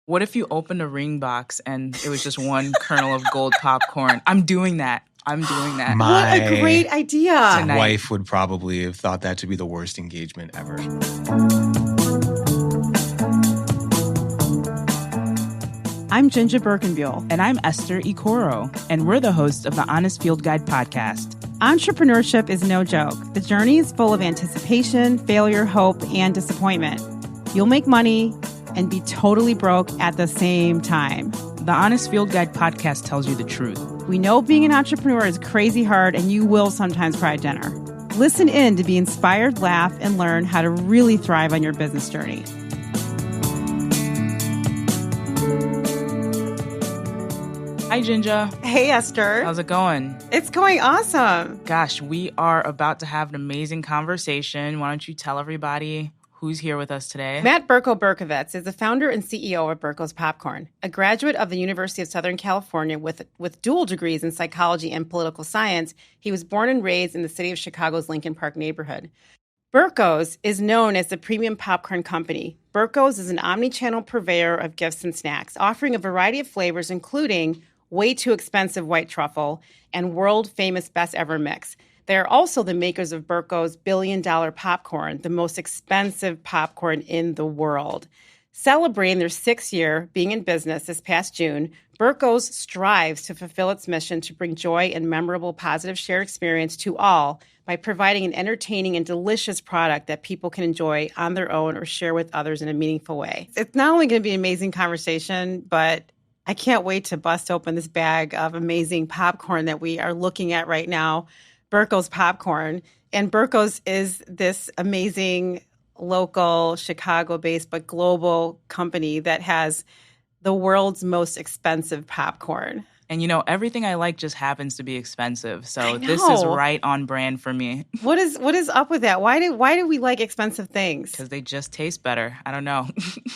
What if you opened a ring box and it was just one kernel of gold popcorn? I'm doing that. What a great idea. My wife would probably have thought that to be the worst engagement ever. I'm JinJa Birkenbeuel. And I'm Esther Ikoro. And we're the hosts of the Honest Field Guide podcast. Entrepreneurship is no joke. The journey is full of anticipation, failure, hope, and disappointment. You'll make money and be totally broke at the same time. The Honest Field Guide podcast tells you the truth. We know being an entrepreneur is crazy hard, and you will sometimes cry at dinner. Listen in to be inspired, laugh, and learn how to really thrive on your business journey. Hi, JinJa. Hey, Esther. How's it going? It's going awesome. Gosh, we are about to have an amazing conversation. Why don't you tell everybody who's here with us today? Matt Bercovitz is the founder and CEO of Berco's Popcorn, a graduate of the University of Southern California with dual degrees in psychology and political science. He was born and raised in the city of Chicago's Lincoln Park neighborhood. Berco's is known as the premium popcorn company. Berco's is an omni-channel purveyor of gifts and snacks, offering a variety of flavors, including way too expensive white truffle and world-famous best ever mix. They are also the makers of Berco's billion-dollar popcorn, the most expensive popcorn in the world. Celebrating their 6th year being in business this past June, Berco's strives to fulfill its mission to bring joy and memorable positive shared experience to all by providing an entertaining and delicious product that people can enjoy on their own or share with others in a meaningful way. It's not only going to be an amazing conversation, but I can't wait to bust open this bag of amazing popcorn that we are looking at right now. Berco's Popcorn. And Berco's is this amazing local Chicago-based but global company that has the world's most expensive popcorn. And you know, everything I like just happens to be expensive. So this is right on brand for me. What is up with that? Why do we like expensive things? Because they just taste better. I don't know.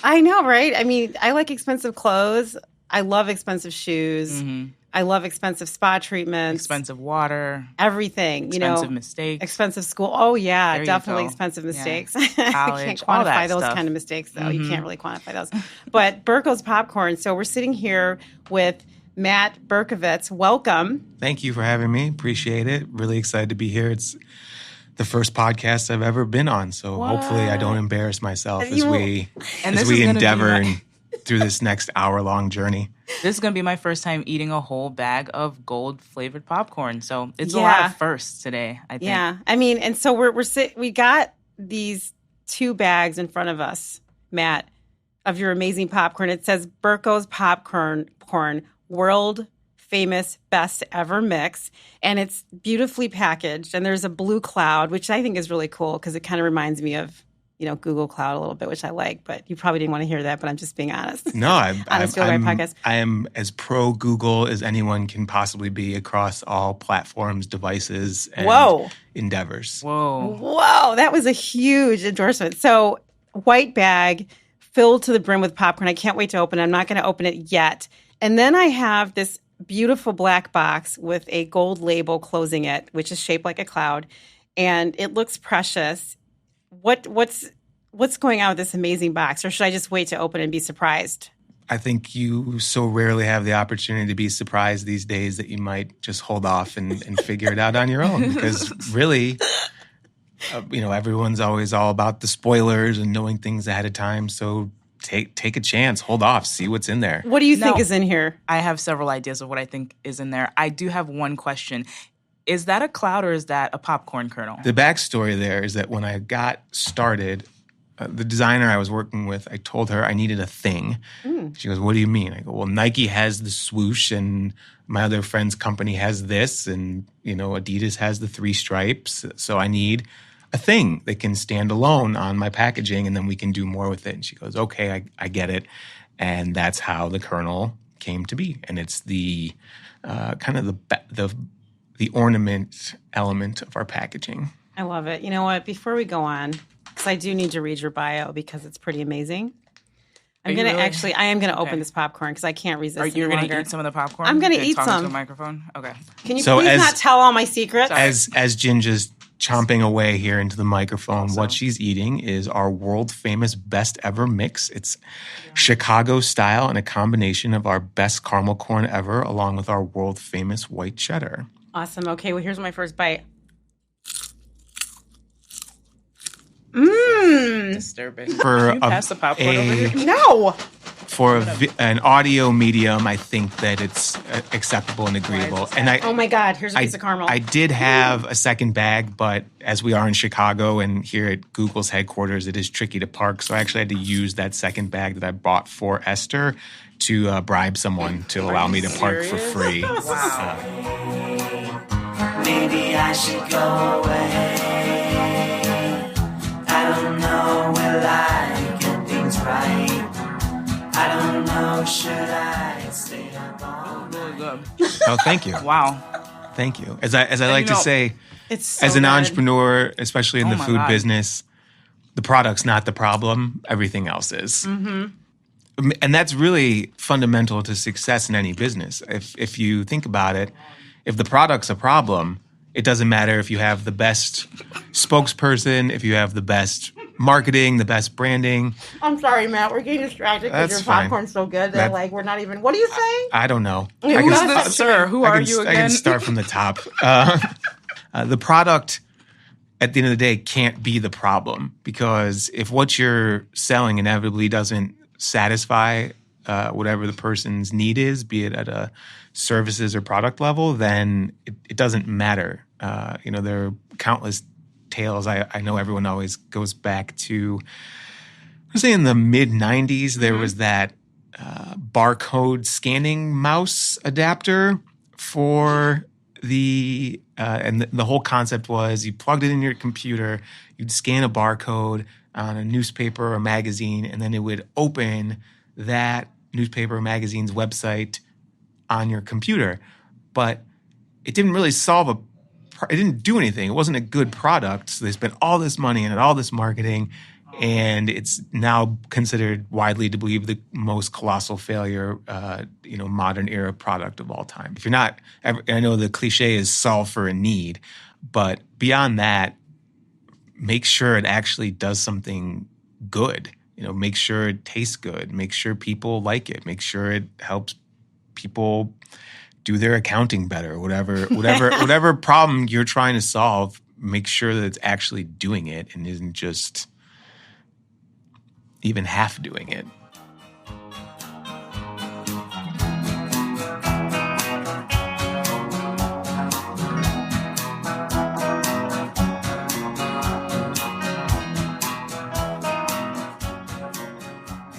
I know, right? I mean, I like expensive clothes. I love expensive shoes. Mm-hmm. I love expensive spa treatments. Expensive water. Everything. Expensive mistakes. Expensive school. Oh, yeah, definitely expensive mistakes. Yeah. College, I can't quantify those stuff. kind of mistakes, though. Mm-hmm. You can't really quantify those. But Berco's Popcorn. So we're sitting here with Matt Bercovitz. Welcome. Thank you for having me. Appreciate it. Really excited to be here. It's the first podcast I've ever been on, so hopefully I don't embarrass myself as we endeavor through this next hour-long journey. This is going to be my first time eating a whole bag of gold-flavored popcorn, so it's a lot of firsts today, I think. Yeah, I mean, and so we got these 2 bags in front of us, Matt, of your amazing popcorn. It says Berco's Popcorn, world famous best ever mix, and it's beautifully packaged, and there's a blue cloud, which I think is really cool because it kind of reminds me of Google Cloud a little bit, which I like, but you probably didn't want to hear that, but I'm just being honest. No, I am as pro Google as anyone can possibly be across all platforms, devices, and endeavors. Whoa, that was a huge endorsement. So, white bag filled to the brim with popcorn. I can't wait to open it. I'm not going to open it yet. And then I have this beautiful black box with a gold label closing it, which is shaped like a cloud, and it looks precious. What's going on with this amazing box, or should I just wait to open and be surprised? I think you so rarely have the opportunity to be surprised these days that you might just hold off and figure it out on your own, because really, everyone's always all about the spoilers and knowing things ahead of time. So take a chance, hold off, see what's in there. What do you think is in here? I have several ideas of what I think is in there. I do have one question. Is that a cloud or is that a popcorn kernel? The backstory there is that when I got started, the designer I was working with, I told her I needed a thing. She goes, "What do you mean?" I go, "Well, Nike has the swoosh and my other friend's company has this and, Adidas has the 3 stripes. So I need a thing that can stand alone on my packaging and then we can do more with it." And she goes, "Okay, I get it." And that's how the kernel came to be. And it's the kind of the ornament element of our packaging. I love it. You know what? Before we go on, because I do need to read your bio because it's pretty amazing. I am going to open this popcorn because I can't resist. Are you going to eat some of the popcorn? I'm going to eat some. Into a microphone? Okay. Can you please not tell all my secrets? As JinJa's chomping away here into the microphone. Awesome. What she's eating is our world famous best ever mix. It's Chicago style and a combination of our best caramel corn ever, along with our world famous white cheddar. Awesome. Okay, well, here's my first bite. Disturbing. For Can you pass the popcorn over here? No. For an audio medium, I think that it's acceptable and agreeable. And Oh my God, here's a piece of caramel. I did have a second bag, but as we are in Chicago and here at Google's headquarters, it is tricky to park. So I actually had to use that second bag that I bought for Esther to bribe someone to allow me to park for free. Wow. Maybe I should go away. I don't know, will I get things right? I don't know, should I stay up all Really night? good. Oh, thank you. Wow. Thank you. As I like to know, say, It's so as an good. entrepreneur, especially in Oh the my food God. business, the product's not the problem. Everything else is. And that's really fundamental to success in any business. If you think about it, if the product's a problem, it doesn't matter if you have the best spokesperson, if you have the best marketing, the best branding. I'm sorry, Matt. We're getting distracted because That's your fine. popcorn's so good That- that we're not even. What are you saying? I don't know. Who's I can- this, sir? Who I are can- you I can again? start from the top. The product, at the end of the day, can't be the problem, because if what you're selling inevitably doesn't satisfy whatever the person's need is, be it at a services or product level, then it doesn't matter. There are countless tales. I know everyone always goes back to, I say in the mid-'90s, there was that barcode scanning mouse adapter for and the whole concept was you plugged it in your computer, you'd scan a barcode on a newspaper or magazine, and then it would open that newspaper or magazine's website on your computer. But it didn't really it didn't do anything. It wasn't a good product. So they spent all this money and all this marketing, and it's now considered widely to believe the most colossal failure, modern era product of all time. If you're not, I know the cliche is solve for a need, but beyond that, make sure it actually does something good. Make sure it tastes good. Make sure people like it. Make sure it helps people do their accounting better. Whatever problem you're trying to solve, make sure that it's actually doing it and isn't just even half doing it.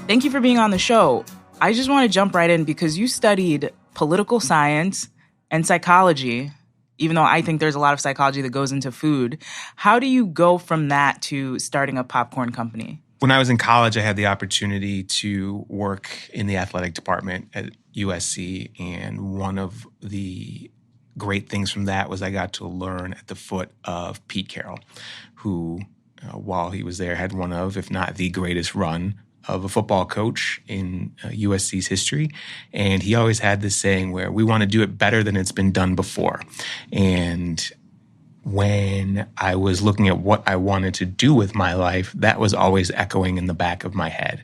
Thank you for being on the show. I just want to jump right in because you studied political science and psychology, even though I think there's a lot of psychology that goes into food. How do you go from that to starting a popcorn company? When I was in college, I had the opportunity to work in the athletic department at USC, and one of the great things from that was I got to learn at the foot of Pete Carroll, who, while he was there, had one of, if not the greatest run of a football coach in USC's history. And he always had this saying where we want to do it better than it's been done before. And when I was looking at what I wanted to do with my life, that was always echoing in the back of my head.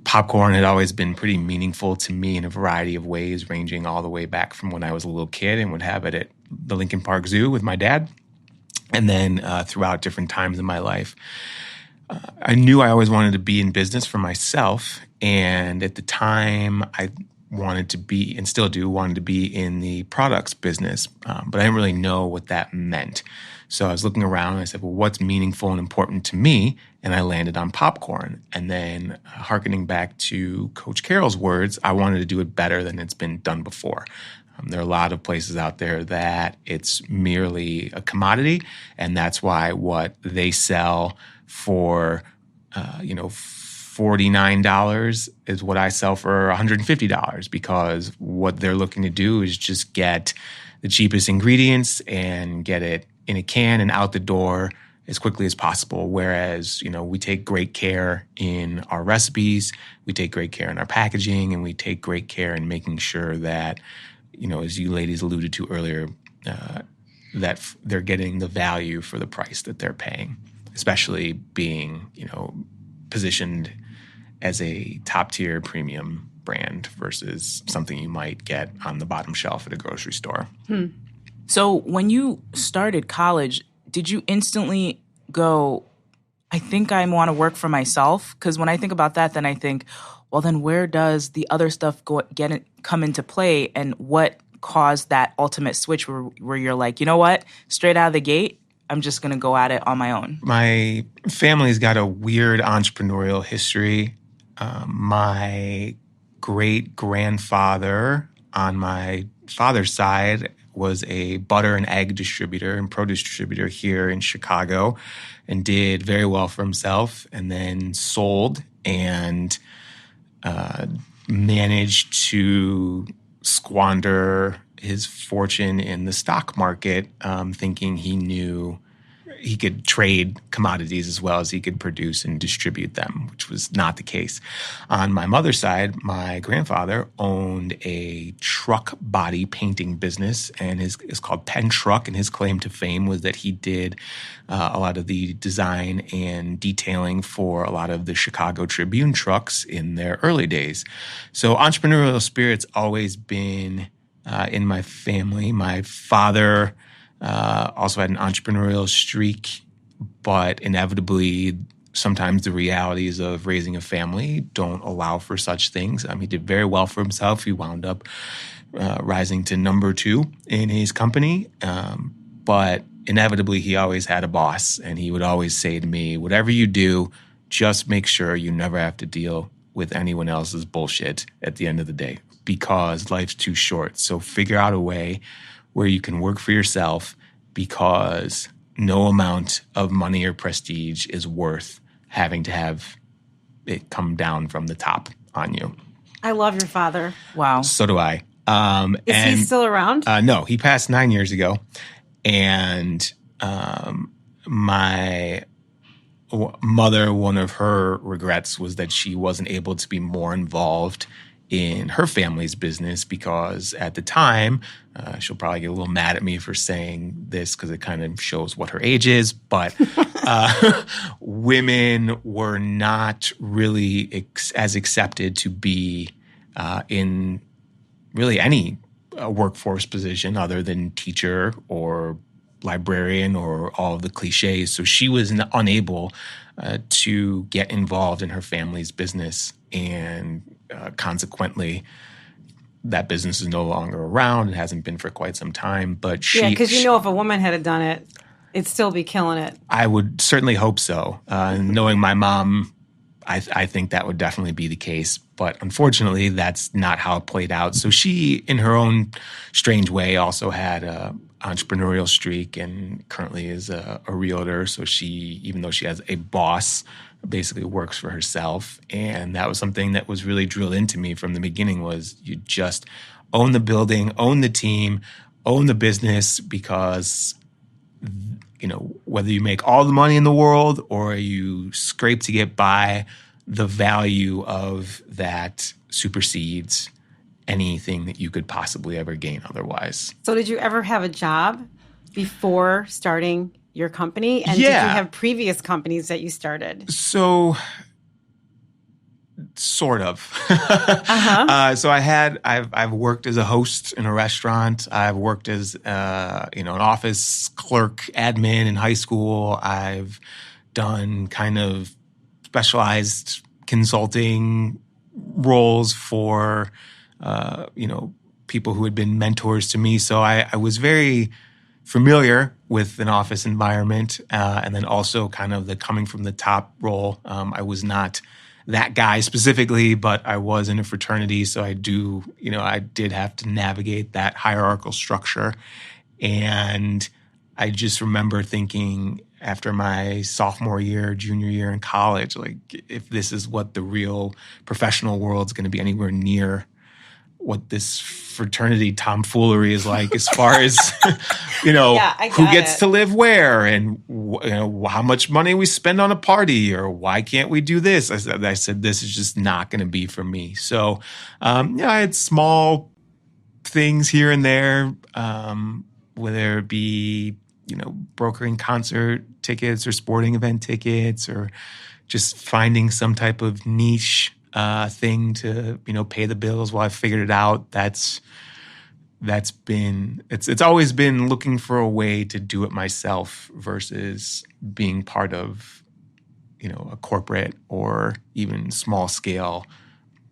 Popcorn had always been pretty meaningful to me in a variety of ways, ranging all the way back from when I was a little kid and would have it at the Lincoln Park Zoo with my dad, and then throughout different times in my life. I knew I always wanted to be in business for myself, and at the time I wanted to be, and still do, wanted to be in the products business, but I didn't really know what that meant. So I was looking around and I said, well, what's meaningful and important to me? And I landed on popcorn. And then hearkening back to Coach Carroll's words, I wanted to do it better than it's been done before. There are a lot of places out there that it's merely a commodity, and that's why what they sell for, $49 is what I sell for $150, because what they're looking to do is just get the cheapest ingredients and get it in a can and out the door as quickly as possible. Whereas, we take great care in our recipes, we take great care in our packaging, and we take great care in making sure that, as you ladies alluded to earlier, that they're getting the value for the price that they're paying, especially being, positioned as a top-tier premium brand versus something you might get on the bottom shelf at a grocery store. So when you started college, did you instantly go, I think I want to work for myself? Because when I think about that, then I think, well, then where does the other stuff come into play, and what caused that ultimate switch where you're like, you know what, straight out of the gate, I'm just going to go at it on my own? My family's got a weird entrepreneurial history. My great-grandfather on my father's side was a butter and egg distributor and produce distributor here in Chicago, and did very well for himself, and then sold and managed to squander his fortune in the stock market, thinking he knew he could trade commodities as well as he could produce and distribute them, which was not the case. On my mother's side, my grandfather owned a truck body painting business, and it's called Penn Truck, and his claim to fame was that he did a lot of the design and detailing for a lot of the Chicago Tribune trucks in their early days. So entrepreneurial spirit's always been in my family. My father also had an entrepreneurial streak, but inevitably, sometimes the realities of raising a family don't allow for such things. He did very well for himself. He wound up rising to number 2 in his company, but inevitably, he always had a boss, and he would always say to me, whatever you do, just make sure you never have to deal with anyone else's bullshit at the end of the day, because life's too short. So figure out a way where you can work for yourself, because no amount of money or prestige is worth having to have it come down from the top on you. I love your father. Wow. So do I. Is he still around? No, he passed 9 years ago. And my mother, one of her regrets was that she wasn't able to be more involved in her family's business, because at the time, she'll probably get a little mad at me for saying this because it kind of shows what her age is, but women were not really as accepted to be in really any workforce position other than teacher or librarian or all of the cliches. So she was unable to get involved in her family's business, and consequently, that business is no longer around. It hasn't been for quite some time. But because if a woman had done it, it'd still be killing it. I would certainly hope so. Knowing my mom, I think that would definitely be the case. But unfortunately, that's not how it played out. So she, in her own strange way, also had a entrepreneurial streak, and currently is a realtor. So she, even though she has a boss, basically works for herself. And that was something that was really drilled into me from the beginning, was you just own the building, own the team, own the business, because whether you make all the money in the world or you scrape to get by, the value of that supersedes anything that you could possibly ever gain otherwise. So did you ever have a job before starting your company? And Yeah. Did you have previous companies that you started? So, sort of. So I've worked as a host in a restaurant. I've worked as an office clerk, admin in high school. I've done kind of specialized consulting roles for people who had been mentors to me. So I was very familiar with an office environment, and then also kind of the coming from the top role. I was not that guy specifically, but I was in a fraternity, so I did have to navigate that hierarchical structure. And I just remember thinking after my sophomore year, junior year in college, like, if this is what the real professional world's going to be anywhere near what this fraternity tomfoolery is like, as far as, who gets to live where, and how much money we spend on a party, or why can't we do this? I said this is just not going to be for me. So, I had small things here and there whether it be, brokering concert tickets or sporting event tickets or just finding some type of niche thing to, pay the bills while I figured it out. It's always been looking for a way to do it myself versus being part of, a corporate or even small scale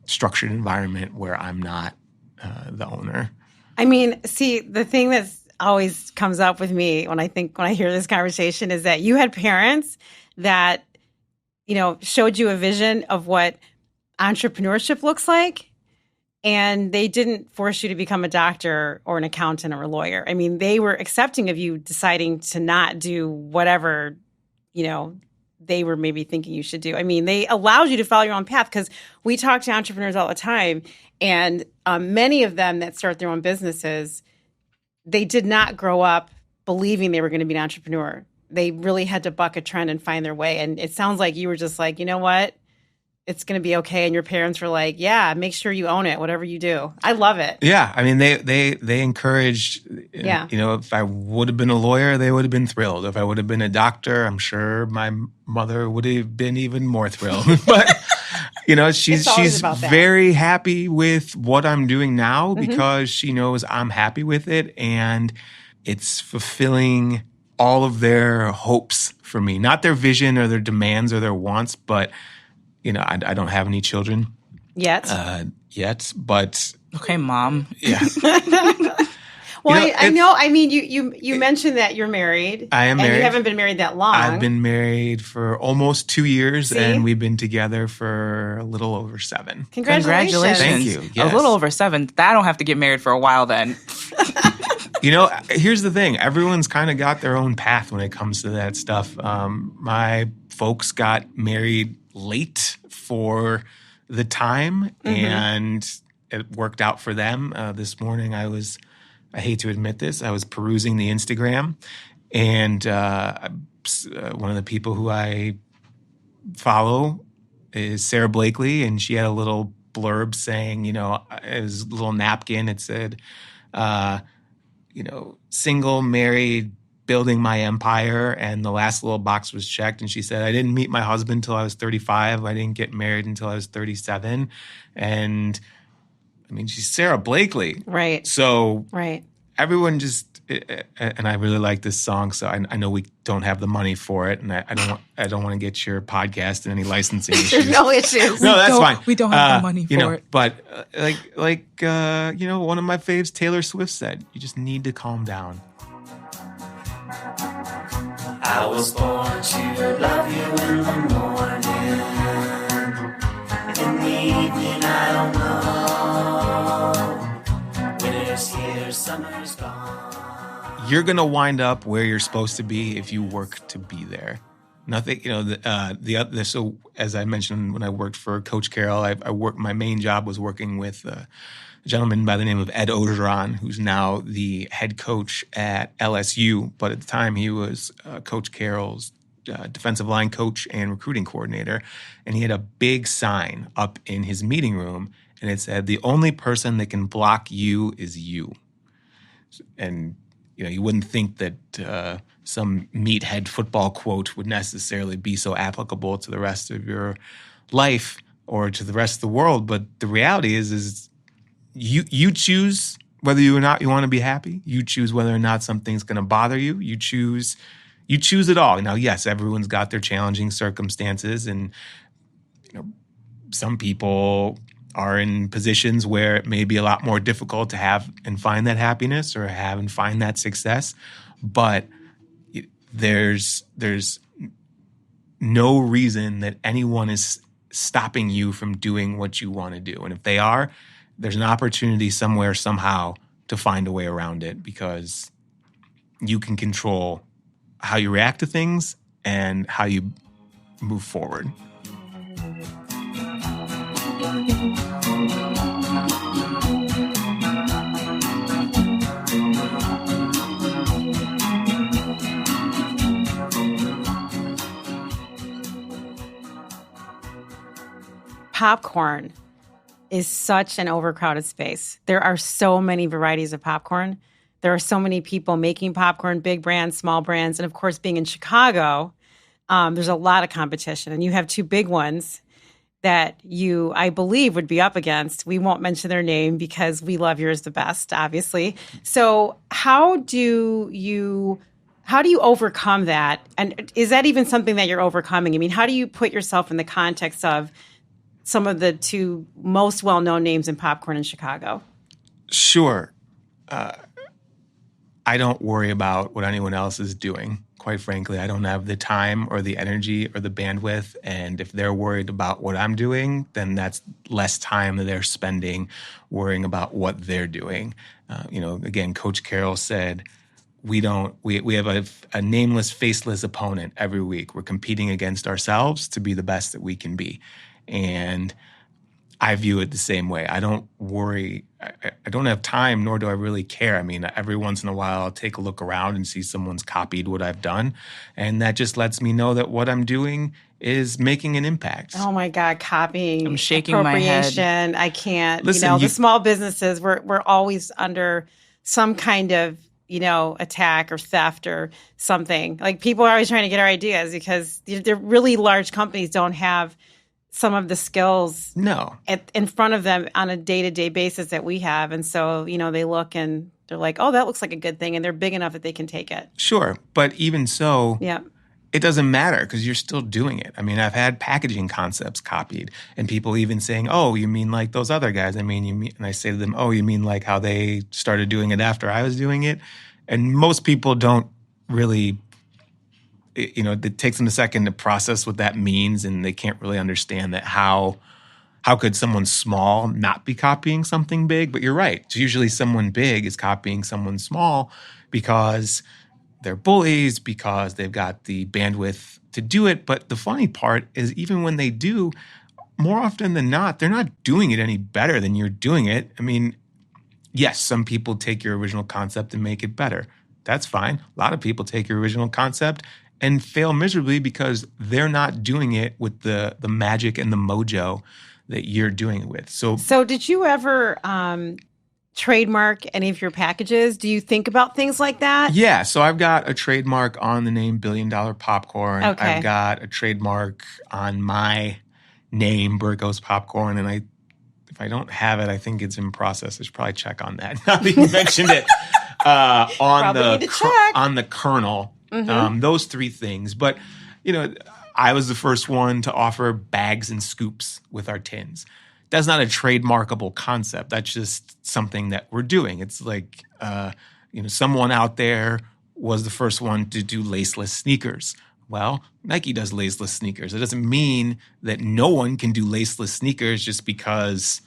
structured environment where I'm not the owner. I mean, see, the thing that always comes up with me when I hear this conversation is that you had parents that, showed you a vision of what entrepreneurship looks like, and they didn't force you to become a doctor or an accountant or a lawyer. I mean, they were accepting of you deciding to not do whatever, they were maybe thinking you should do. I mean, they allowed you to follow your own path, because we talk to entrepreneurs all the time, and many of them that start their own businesses, they did not grow up believing they were going to be an entrepreneur. They really had to buck a trend and find their way. And it sounds like you were just like, you know what? It's going to be okay. And your parents were like, yeah, make sure you own it, whatever you do. I love it. Yeah. I mean, they encouraged, if I would have been a lawyer, they would have been thrilled. If I would have been a doctor, I'm sure my mother would have been even more thrilled. But, she's very happy with what I'm doing now because she knows I'm happy with it. And it's fulfilling all of their hopes for me, not their vision or their demands or their wants, but I don't have any children yet, but okay, Mom. Yeah. Well, I know. I mean, you mentioned that you're married. I am married. And you haven't been married that long. I've been married for almost 2 years, and we've been together for a little over 7. Congratulations! Thank you. Yes. A little over 7. I don't have to get married for a while then. Here's the thing. Everyone's kind of got their own path when it comes to that stuff. My folks got married late for the time, and it worked out for them. This morning I hate to admit this, I was perusing the Instagram, and one of the people who I follow is Sarah Blakely, and she had a little blurb saying, it was a little napkin. It said, single, married, building my empire, and the last little box was checked, and she said, I didn't meet my husband until I was 35. I didn't get married until I was 37. And I mean, she's Sarah Blakely. Right. So right. Everyone just, and I really like this song, so I know we don't have the money for it, and I don't want to get your podcast in any licensing issues. There's no issues. No, that's fine. We don't have the money for it. But one of my faves, Taylor Swift, said, you just need to calm down. I was born to love you in the morning. In the evening, I don't know. Winter's here, summer's gone. You're going to wind up where you're supposed to be if you work to be there. Nothing, so as I mentioned, when I worked for Coach Carroll, my main job was working with a gentleman by the name of Ed Ogeron, who's now the head coach at LSU. But at the time, he was Coach Carroll's defensive line coach and recruiting coordinator. And he had a big sign up in his meeting room, and it said, the only person that can block you is you. And, you wouldn't think that some meathead football quote would necessarily be so applicable to the rest of your life or to the rest of the world. But the reality is you choose whether or not you want to be happy. You choose whether or not something's going to bother you. You choose it all. Now, yes, everyone's got their challenging circumstances, and some people are in positions where it may be a lot more difficult to have and find that happiness or have and find that success. But there's no reason that anyone is stopping you from doing what you want to do. And if they are, there's an opportunity somewhere, somehow, to find a way around it, because you can control how you react to things and how you move forward. Popcorn is such an overcrowded space. There are so many varieties of popcorn, There are so many people making popcorn, big brands, small brands. And of course, being in Chicago, there's a lot of competition. And you have two big ones that you, I believe, would be up against. We won't mention their name because we love yours the best, obviously. So how do you overcome that? And is that even something that you're overcoming? I mean, how do you put yourself in the context of some of the two most well-known names in popcorn in Chicago? Sure. I don't worry about what anyone else is doing. Quite frankly, I don't have the time or the energy or the bandwidth. And if they're worried about what I'm doing, then that's less time that they're spending worrying about what they're doing. Again, Coach Carroll said, we have a nameless, faceless opponent every week. We're competing against ourselves to be the best that we can be. And I view it the same way. I don't worry. I don't have time, nor do I really care. I mean, every once in a while, I'll take a look around and see someone's copied what I've done. And that just lets me know that what I'm doing is making an impact. Oh, my God, copying, I'm shaking my head. appropriation. I can't. Listen, the small businesses, we're always under some kind of, attack or theft or something. Like, people are always trying to get our ideas because they're really large companies don't have some of the skills in front of them on a day-to-day basis that we have. And so, they look and they're like, oh, that looks like a good thing. And they're big enough that they can take it. Sure. But even so, yeah, it doesn't matter because you're still doing it. I mean, I've had packaging concepts copied and people even saying, oh, you mean like those other guys? And I say to them, oh, you mean like how they started doing it after I was doing it? And most people don't really, it takes them a second to process what that means, and they can't really understand that how could someone small not be copying something big? But you're right. It's usually someone big is copying someone small because they're bullies, because they've got the bandwidth to do it. But the funny part is even when they do, more often than not, they're not doing it any better than you're doing it. I mean, yes, some people take your original concept and make it better. That's fine. A lot of people take your original concept and fail miserably because they're not doing it with the magic and the mojo that you're doing it with. So did you ever trademark any of your packages? Do you think about things like that? Yeah. So I've got a trademark on the name $1 Billion Popcorn. Okay. I've got a trademark on my name, Berco's Popcorn. And if I don't have it, I think it's in process. I should probably check on that. Now that you mentioned it, on the kernel. Mm-hmm. Those three things. But, I was the first one to offer bags and scoops with our tins. That's not a trademarkable concept. That's just something that we're doing. It's like, someone out there was the first one to do laceless sneakers. Well, Nike does laceless sneakers. It doesn't mean that no one can do laceless sneakers just because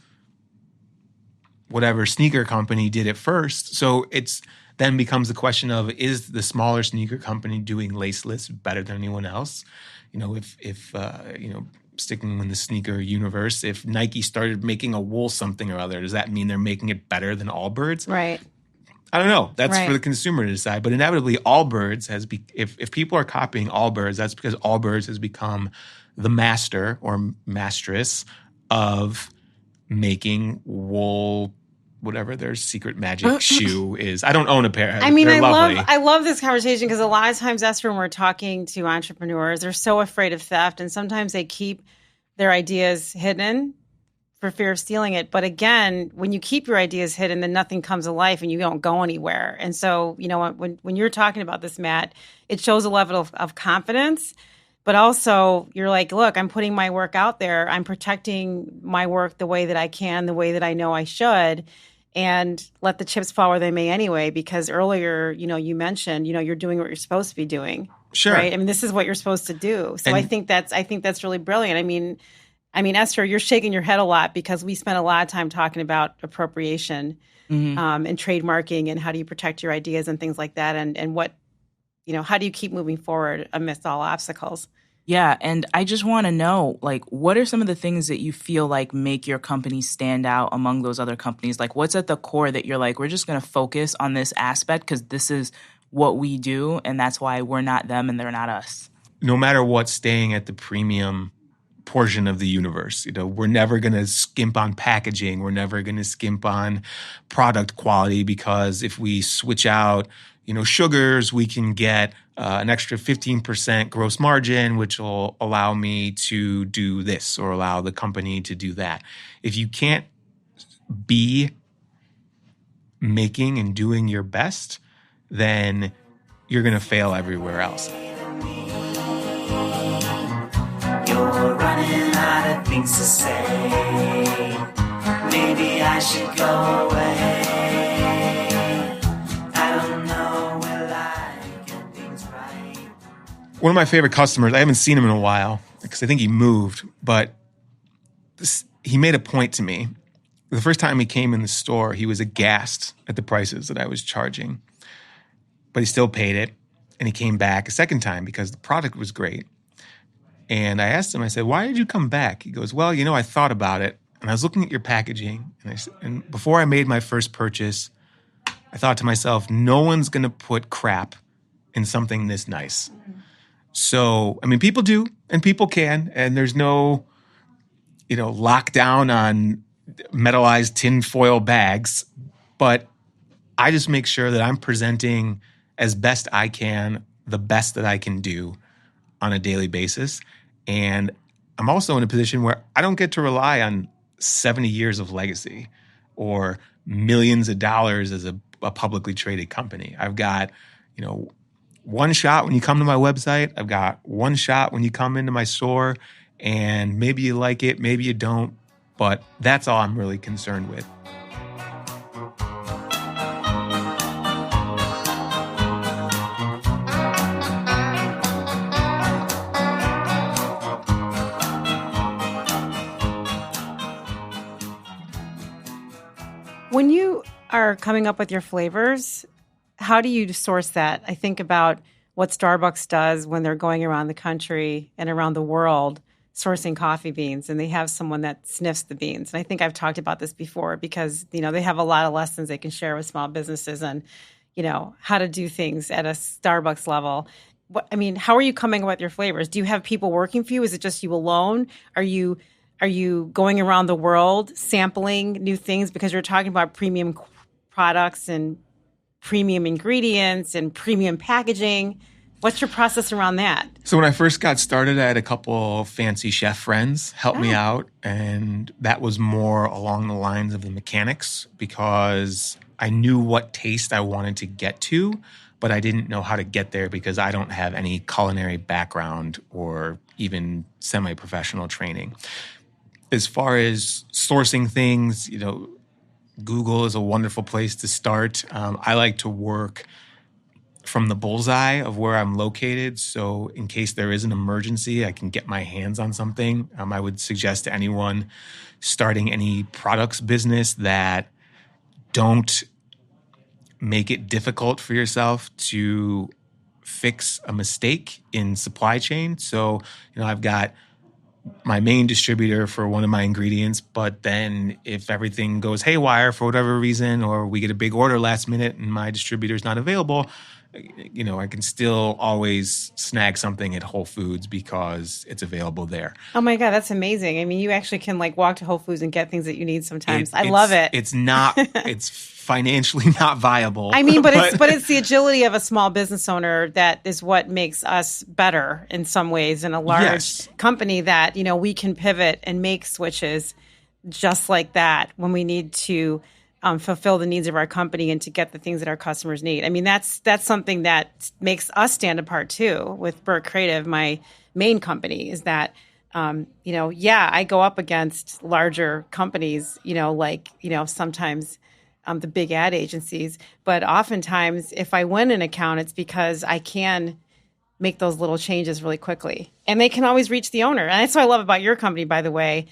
whatever sneaker company did it first. So it's then becomes the question of, is the smaller sneaker company doing laceless better than anyone else? If sticking in the sneaker universe, if Nike started making a wool something or other, does that mean they're making it better than Allbirds? Right. I don't know. That's for the consumer to decide. But inevitably, Allbirds if people are copying Allbirds, that's because Allbirds has become the master or mistress of making wool, whatever their secret magic shoe is. I don't own a pair. I mean, They're lovely. I love this conversation because a lot of times, Esther, when we're talking to entrepreneurs, they're so afraid of theft, and sometimes they keep their ideas hidden for fear of stealing it. But again, when you keep your ideas hidden, then nothing comes to life and you don't go anywhere. And so, when you're talking about this, Matt, it shows a level of confidence. But also, you're like, look, I'm putting my work out there. I'm protecting my work the way that I can, the way that I know I should. And let the chips fall where they may anyway, because earlier, you mentioned, you're doing what you're supposed to be doing. Sure. Right? I mean, this is what you're supposed to do. So I think that's really brilliant. I mean, Esther, you're shaking your head a lot because we spent a lot of time talking about appropriation and trademarking and how do you protect your ideas and things like that. And what, how do you keep moving forward amidst all obstacles? Yeah, and I just want to know, what are some of the things that you feel like make your company stand out among those other companies? Like, what's at the core that you're like, we're just going to focus on this aspect because this is what we do, and that's why we're not them and they're not us? No matter what, staying at the premium portion of the universe. We're never going to skimp on packaging. We're never going to skimp on product quality, because if we switch out, sugars, we can get an extra 15% gross margin, which will allow me to do this or allow the company to do that. If you can't be making and doing your best, then you're going to fail everywhere else. You're running out of things to say. Maybe I should go away. I don't know, will I get things right? One of my favorite customers, I haven't seen him in a while because I think he moved, but he made a point to me. The first time he came in the store, he was aghast at the prices that I was charging, but he still paid it. And he came back a second time because the product was great. And I asked him, I said, why did you come back? He goes, well, I thought about it, and I was looking at your packaging, and before I made my first purchase, I thought to myself, no one's going to put crap in something this nice. So, people do, and people can, and there's no, lockdown on metallized tinfoil bags, but I just make sure that I'm presenting as best I can, the best that I can do on a daily basis. And I'm also in a position where I don't get to rely on 70 years of legacy or millions of dollars as a publicly traded company. I've got, one shot when you come to my website. I've got one shot when you come into my store, and maybe you like it, maybe you don't, but that's all I'm really concerned with. When you are coming up with your flavors, how do you source that? I think about what Starbucks does when they're going around the country and around the world sourcing coffee beans, and they have someone that sniffs the beans. And I think I've talked about this before because, they have a lot of lessons they can share with small businesses on, how to do things at a Starbucks level. How are you coming up with your flavors? Do you have people working for you? Is it just you alone? Are you going around the world sampling new things, because you're talking about premium products and premium ingredients and premium packaging? What's your process around that? So when I first got started, I had a couple fancy chef friends help me out, and that was more along the lines of the mechanics, because I knew what taste I wanted to get to, but I didn't know how to get there because I don't have any culinary background or even semi-professional training. As far as sourcing things, Google is a wonderful place to start. I like to work from the bullseye of where I'm located. So in case there is an emergency, I can get my hands on something. I would suggest to anyone starting any products business that don't make it difficult for yourself to fix a mistake in supply chain. So, I've got my main distributor for one of my ingredients, but then if everything goes haywire for whatever reason, or we get a big order last minute and my distributor's not available, I can still always snag something at Whole Foods because it's available there. Oh my God, that's amazing. You actually can walk to Whole Foods and get things that you need sometimes. I love it. It's financially not viable. But it's the agility of a small business owner that is what makes us better in some ways, in a large company that, we can pivot and make switches just like that when we need to fulfill the needs of our company and to get the things that our customers need. That's something that makes us stand apart too with Birk Creative, my main company, is that, I go up against larger companies, sometimes the big ad agencies, but oftentimes if I win an account, it's because I can make those little changes really quickly. And they can always reach the owner. And that's what I love about your company, by the way.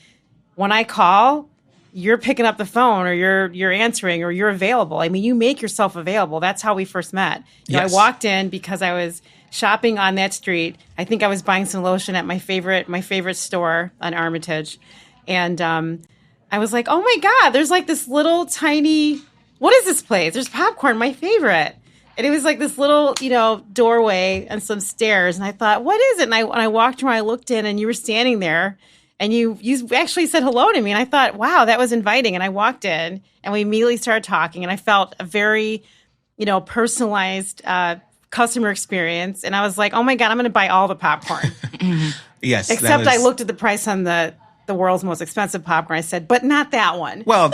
When I call, you're picking up the phone, or you're answering, or you're available. You make yourself available. That's how we first met. Yes. I walked in because I was shopping on that street. I think I was buying some lotion at my favorite store on Armitage. And I was like, oh my God, there's this little tiny, what is this place? There's popcorn, my favorite. And it was this little, doorway and some stairs. And I thought, what is it? And I walked around, I looked in, and you were standing there. And you actually said hello to me. And I thought, wow, that was inviting. And I walked in and we immediately started talking. And I felt a very, personalized customer experience. And I was like, oh my God, I'm going to buy all the popcorn. Yes. Except I looked at the price on the world's most expensive popcorn. I said, but not that one. Well,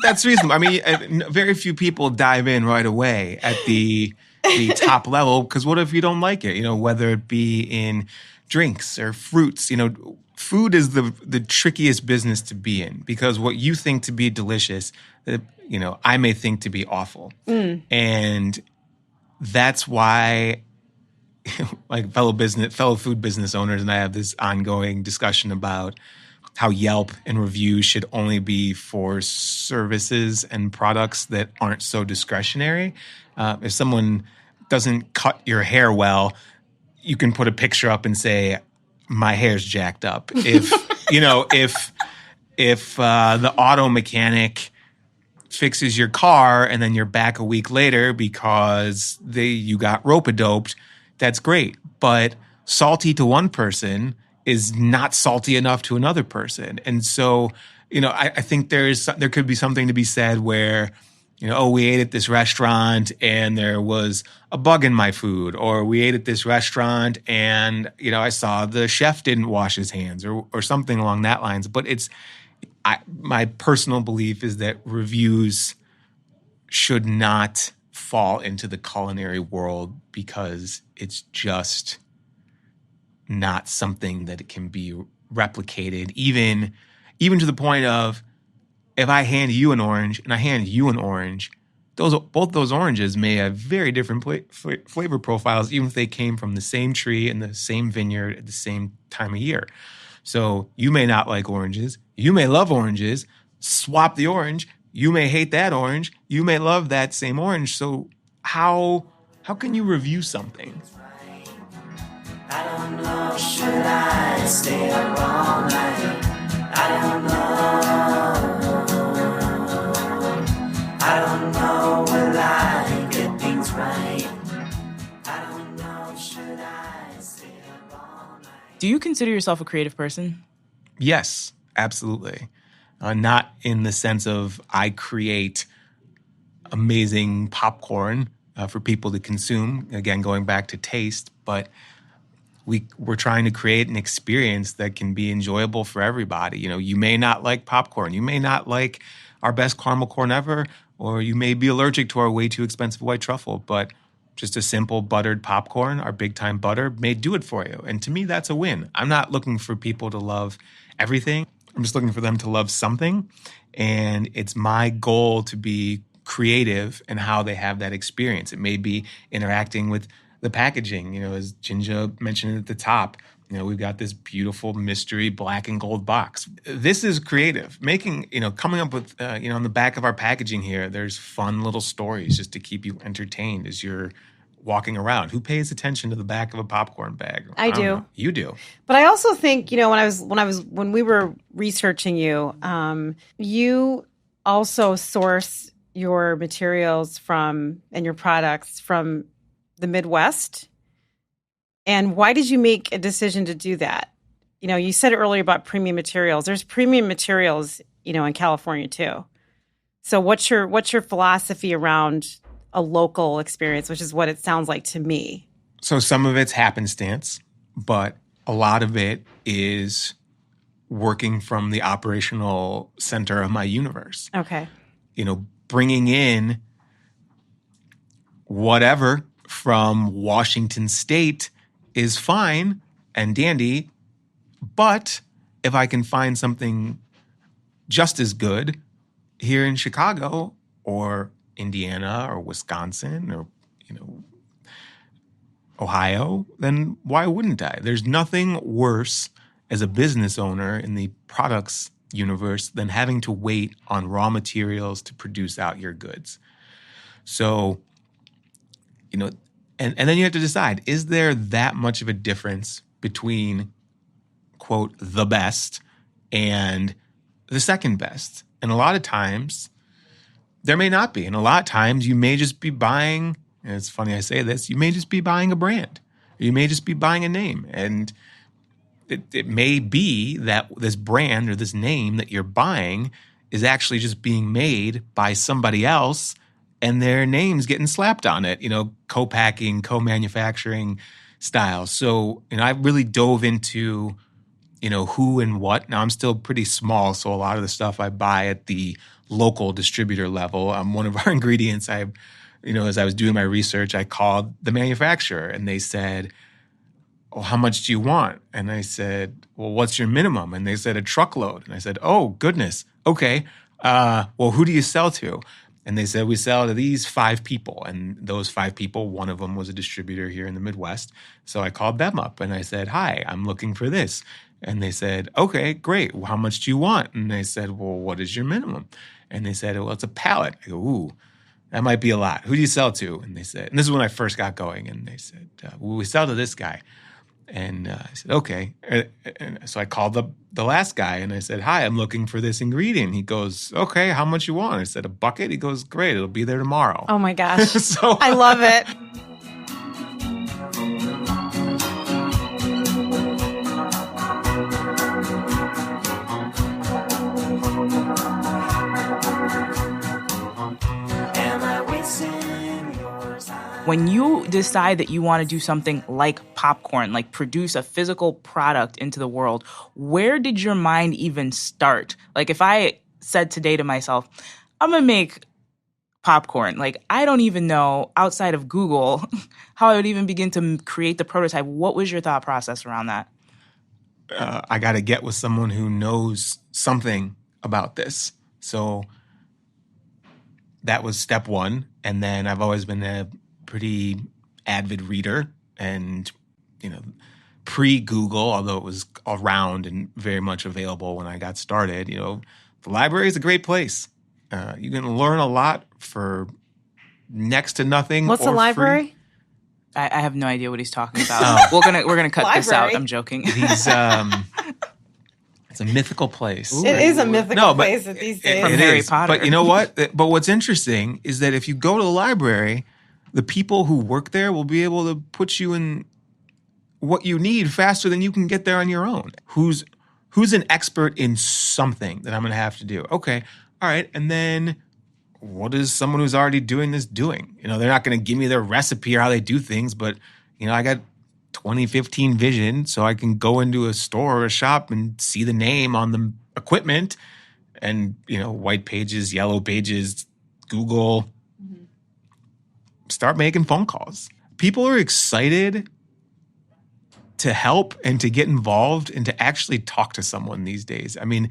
that's reasonable. I mean, very few people dive in right away at the top level, because what if you don't like it? Whether it be in drinks or fruits, food is the trickiest business to be in, because what you think to be delicious, I may think to be awful. And that's why like fellow food business owners and I have this ongoing discussion about how Yelp and reviews should only be for services and products that aren't so discretionary. If someone doesn't cut your hair well, you can put a picture up and say, my hair's jacked up. If the auto mechanic fixes your car and then you're back a week later because you got rope-a-doped, that's great. But salty to one person is not salty enough to another person. And so, I think there could be something to be said where, we ate at this restaurant and there was a bug in my food, or we ate at this restaurant and, I saw the chef didn't wash his hands, or something along that lines. But my personal belief is that reviews should not fall into the culinary world, because it's just not something that it can be replicated, even to the point of, if I hand you an orange and I hand you an orange, both those oranges may have very different flavor profiles, even if they came from the same tree in the same vineyard at the same time of year. So you may not like oranges. You may love oranges. Swap the orange. You may hate that orange. You may love that same orange. So how can you review something? I don't know, should I stay up all night? I don't know, will I get things right? I don't know, should I stay up all night? Do you consider yourself a creative person? Yes, absolutely. Not in the sense of I create amazing popcorn for people to consume, again, going back to taste, but we're trying to create an experience that can be enjoyable for everybody. You may not like popcorn. You may not like our best caramel corn ever, or you may be allergic to our way too expensive white truffle, but just a simple buttered popcorn, our big time butter, may do it for you. And to me, that's a win. I'm not looking for people to love everything. I'm just looking for them to love something. And it's my goal to be creative in how they have that experience. It may be interacting with the packaging, as JinJa mentioned at the top. We've got this beautiful mystery black and gold box. This is creative. Coming up with, on the back of our packaging here, there's fun little stories just to keep you entertained as you're walking around. Who pays attention to the back of a popcorn bag? I do. Know. You do. But I also think, when we were researching you, you also source your materials and your products from the Midwest. And why did you make a decision to do that? You said earlier about premium materials. There's premium materials, in California too. So what's your philosophy around a local experience, which is what it sounds like to me? So some of it's happenstance, but a lot of it is working from the operational center of my universe. Okay. Bringing in whatever from Washington State is fine and dandy, but if I can find something just as good here in Chicago or Indiana or Wisconsin or, Ohio, then why wouldn't I? There's nothing worse as a business owner in the products universe than having to wait on raw materials to produce out your goods. So, and then you have to decide, is there that much of a difference between, quote, the best and the second best? And a lot of times, there may not be. And a lot of times, you may just be buying, and it's funny I say this, you may just be buying a brand. Or you may just be buying a name. And, it may be that this brand or this name that you're buying is actually just being made by somebody else and their name's getting slapped on it, co-packing, co-manufacturing style. So, I really dove into, who and what. Now, I'm still pretty small, so a lot of the stuff I buy at the local distributor level. One of our ingredients, as I was doing my research, I called the manufacturer and they said, "Oh, how much do you want?" And I said, "Well, what's your minimum?" And they said, "A truckload." And I said, "Oh, goodness. Okay. Well, who do you sell to?" And they said, "We sell to these 5 people." And those 5 people, one of them was a distributor here in the Midwest. So I called them up and I said, "Hi, I'm looking for this." And they said, "Okay, great. Well, how much do you want?" And they said, "Well, what is your minimum?" And they said, "Well, it's a pallet." I go, "Ooh, that might be a lot. Who do you sell to?" And they said, and this is when I first got going. And they said, "Well, we sell to this guy." And I said, "Okay." And so I called the last guy and I said, "Hi, I'm looking for this ingredient." He goes, "Okay, how much you want?" I said, "A bucket." He goes, "Great, it'll be there tomorrow." Oh my gosh. So I love it. When you decide that you want to do something like popcorn, like produce a physical product into the world, where did your mind even start? Like if I said today to myself, I'm going to make popcorn, like I don't even know outside of Google how I would even begin to create the prototype. What was your thought process around that? I got to get with someone who knows something about this. So that was step one. And then I've always been a pretty avid reader and, pre-Google, although it was around and very much available when I got started, the library is a great place. You can learn a lot for next to nothing. What's the library? Free. I have no idea what he's talking about. We're gonna cut this out. I'm joking. It's a mythical place. Ooh. It is a mythical place these days. From Harry Potter. But you know what? But what's interesting is that if you go to the library, the people who work there will be able to put you in what you need faster than you can get there on your own. Who's an expert in something that I'm going to have to do? Okay, all right. And then what is someone who's already doing this doing? They're not going to give me their recipe or how they do things, but, I got 2015 vision, so I can go into a store or a shop and see the name on the equipment and, white pages, yellow pages, Google, start making phone calls. People are excited to help and to get involved and to actually talk to someone these days. I mean,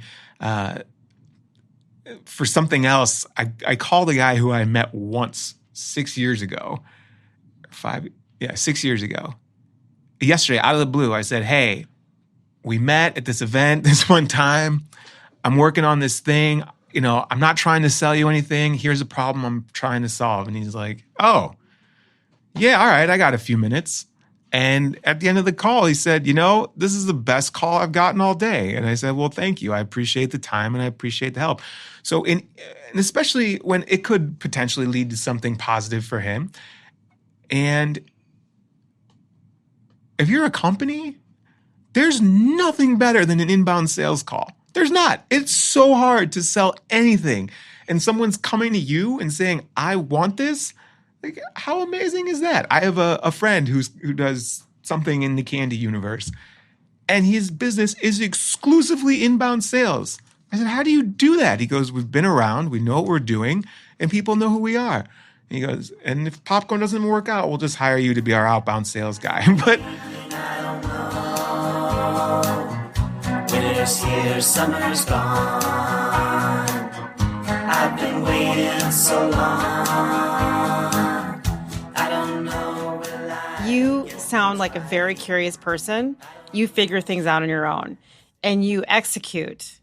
for something else, I called a guy who I met once 6 years ago. 6 years ago. Yesterday, out of the blue, I said, "Hey, we met at this event this one time. I'm working on this thing. I'm not trying to sell you anything. Here's a problem I'm trying to solve." And he's like, "Oh, yeah, all right, I got a few minutes." And at the end of the call, he said, "This is the best call I've gotten all day." And I said, "Well, thank you. I appreciate the time and I appreciate the help." So, and especially when it could potentially lead to something positive for him. And if you're a company, there's nothing better than an inbound sales call. There's not. It's so hard to sell anything. And someone's coming to you and saying, "I want this." Like, how amazing is that? I have a friend who does something in the candy universe, and his business is exclusively inbound sales. I said, "How do you do that?" He goes, "We've been around, we know what we're doing, and people know who we are." And he goes, "And if popcorn doesn't work out, we'll just hire you to be our outbound sales guy." But winter's here, summer's gone. I've been waiting so long. I don't know. You sound like a very curious person. You figure things out on your own and you execute.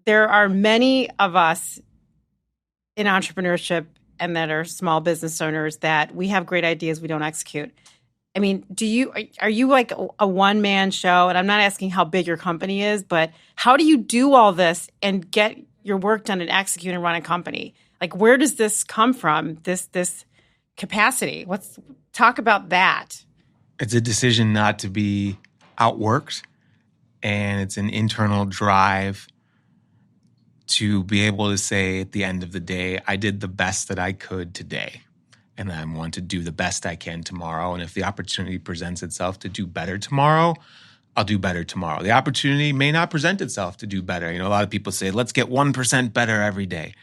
There are many of us in entrepreneurship and that are small business owners that we have great ideas, we don't execute. I mean, are you like a one-man show? And I'm not asking how big your company is, but how do you do all this and get your work done and execute and run a company? Like, where does this come from, this capacity? Talk about that. It's a decision not to be outworked and it's an internal drive to be able to say at the end of the day, I did the best that I could today, and I want to do the best I can tomorrow. And if the opportunity presents itself to do better tomorrow, I'll do better tomorrow. The opportunity may not present itself to do better. A lot of people say, let's get 1% better every day.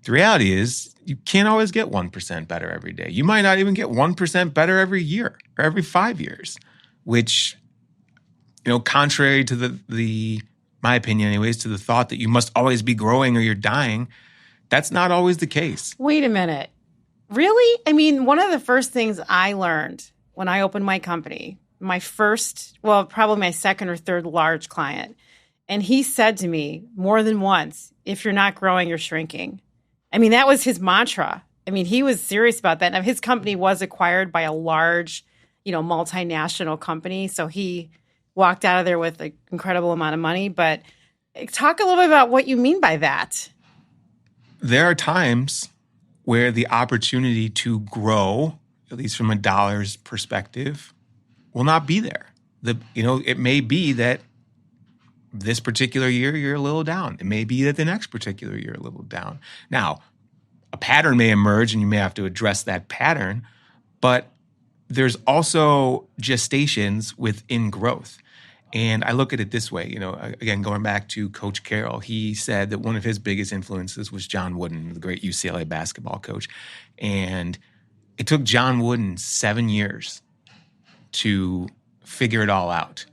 The reality is you can't always get 1% better every day. You might not even get 1% better every year or every 5 years, which, contrary to the my opinion anyways, to the thought that you must always be growing or you're dying, that's not always the case. Wait a minute. Really? I mean, one of the first things I learned when I opened my company, probably my second or third large client, and he said to me more than once, if you're not growing, you're shrinking. I mean, that was his mantra. I mean, he was serious about that. Now, his company was acquired by a large, multinational company. So he walked out of there with an incredible amount of money. But talk a little bit about what you mean by that. There are times where the opportunity to grow, at least from a dollar's perspective, will not be there. It may be that this particular year you're a little down. It may be that the next particular year you're a little down. Now, a pattern may emerge and you may have to address that pattern, but there's also gestations within growth. And I look at it this way, again, going back to Coach Carroll, he said that one of his biggest influences was John Wooden, the great UCLA basketball coach. And it took John Wooden 7 years to figure it all out.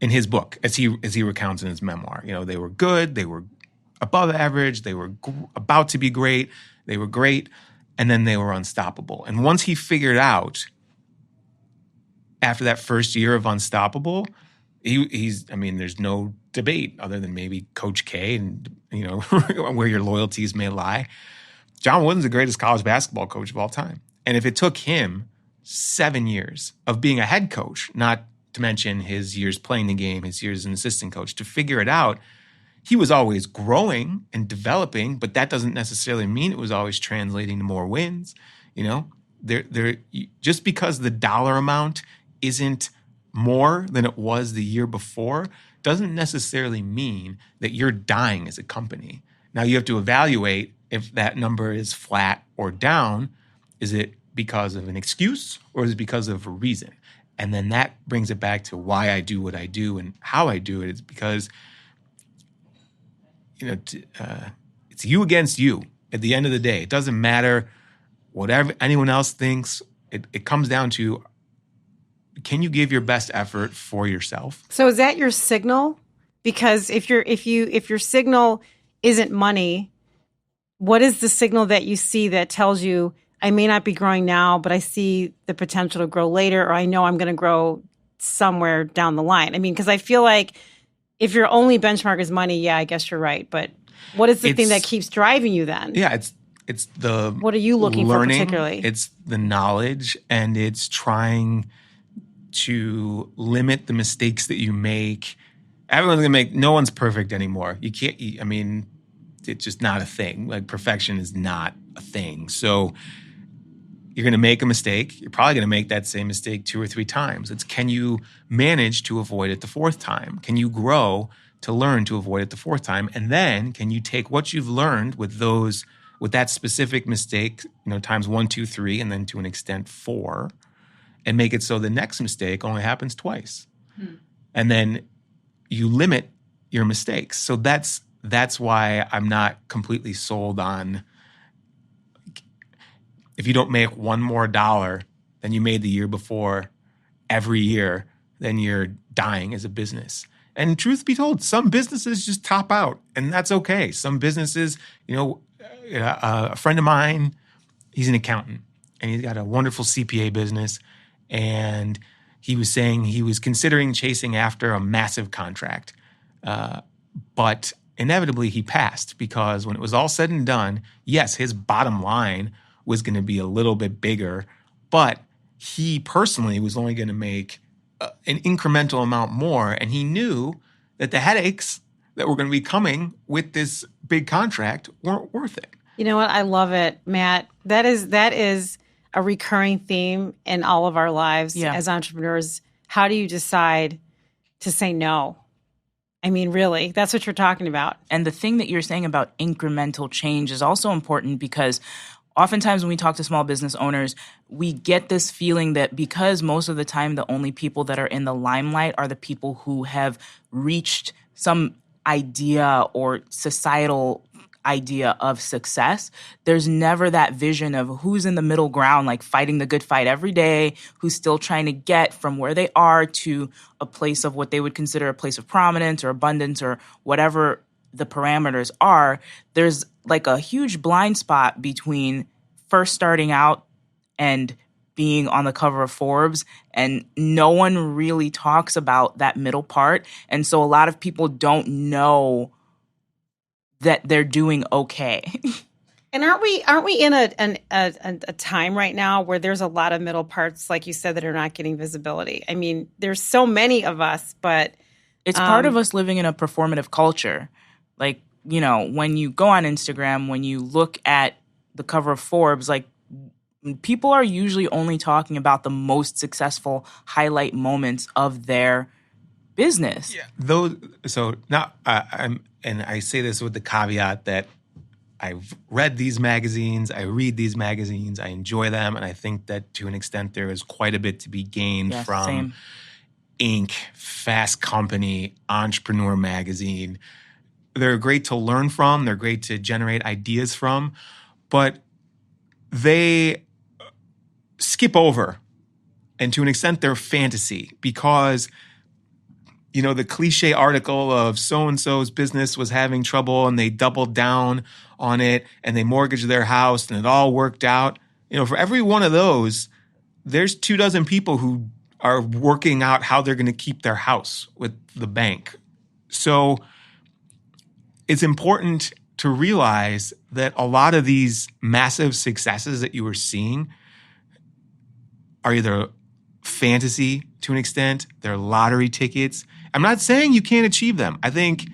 In his book, as he recounts in his memoir, they were good, they were above average, they were about to be great, they were great, and then they were unstoppable. And once he figured out, after that first year of unstoppable, there's no debate other than maybe Coach K and, where your loyalties may lie. John Wooden's the greatest college basketball coach of all time. And if it took him 7 years of being a head coach, not to mention his years playing the game, his years as an assistant coach, to figure it out, he was always growing and developing, but that doesn't necessarily mean it was always translating to more wins. Just because the dollar amount isn't more than it was the year before doesn't necessarily mean that you're dying as a company. Now you have to evaluate if that number is flat or down. Is it because of an excuse or is it because of a reason? And then that brings it back to why I do what I do and how I do it. It's because, it's you against you at the end of the day. It doesn't matter whatever anyone else thinks. It comes down to, can you give your best effort for yourself? So is that your signal? Because if your signal isn't money, what is the signal that you see that tells you, I may not be growing now, but I see the potential to grow later, or I know I'm going to grow somewhere down the line? I mean, because I feel like if your only benchmark is money, yeah, I guess you're right. But what is the thing that keeps driving you then? Yeah, it's the what are you looking learning, for particularly? It's the knowledge, and it's trying to limit the mistakes that you make. Everyone's gonna make. No one's perfect anymore. You can't. It's just not a thing. Like, perfection is not a thing. So you're going to make a mistake. You're probably going to make that same mistake 2 or 3 times. It's, can you manage to avoid it the 4th time? Can you grow to learn to avoid it the 4th time? And then can you take what you've learned with that specific mistake, times 1, 2, 3, and then to an extent 4, and make it so the next mistake only happens twice. And then you limit your mistakes. So that's why I'm not completely sold on, if you don't make $1 more than you made the year before every year, then you're dying as a business. And truth be told, some businesses just top out, and that's okay. Some businesses, a friend of mine, he's an accountant, and he's got a wonderful CPA business, and he was saying he was considering chasing after a massive contract, but inevitably he passed, because when it was all said and done, yes, his bottom line was going to be a little bit bigger, but he personally was only going to make an incremental amount more, and he knew that the headaches that were going to be coming with this big contract weren't worth it. You know what? I love it, Matt. That is a recurring theme in all of our lives as entrepreneurs. How do you decide to say no. I mean, really, that's what you're talking about. And the thing that you're saying about incremental change is also important because oftentimes when we talk to small business owners, we get this feeling that because most of the time the only people that are in the limelight are the people who have reached some idea or societal idea of success, there's never that vision of who's in the middle ground, like fighting the good fight every day, who's still trying to get from where they are to a place of what they would consider a place of prominence or abundance or whatever the parameters are. There's like a huge blind spot between first starting out and being on the cover of Forbes, and no one really talks about that middle part. And so a lot of people don't know that they're doing okay. And aren't we in a time right now where there's a lot of middle parts, like you said, that are not getting visibility? I mean, there's so many of us, but it's part of us living in a performative culture. Like, you know, when you go on Instagram, when you look at the cover of Forbes, like people are usually only talking about the most successful highlight moments of their business. Yeah. So now and I say this with the caveat that I've read these magazines, I read these magazines, I enjoy them, and I think that to an extent there is quite a bit to be gained from Inc., Fast Company, Entrepreneur Magazine. They're great to learn from, they're great to generate ideas from, but they skip over, and to an extent they're fantasy, because you know, the cliche article of so-and-so's business was having trouble and they doubled down on it and they mortgaged their house and it all worked out. You know, for every one of those, there's 24 people who are working out how they're going to keep their house with the bank. So it's important to realize that a lot of these massive successes that you were seeing are either fantasy to an extent, they're lottery tickets. I'm not saying you can't achieve them. I think,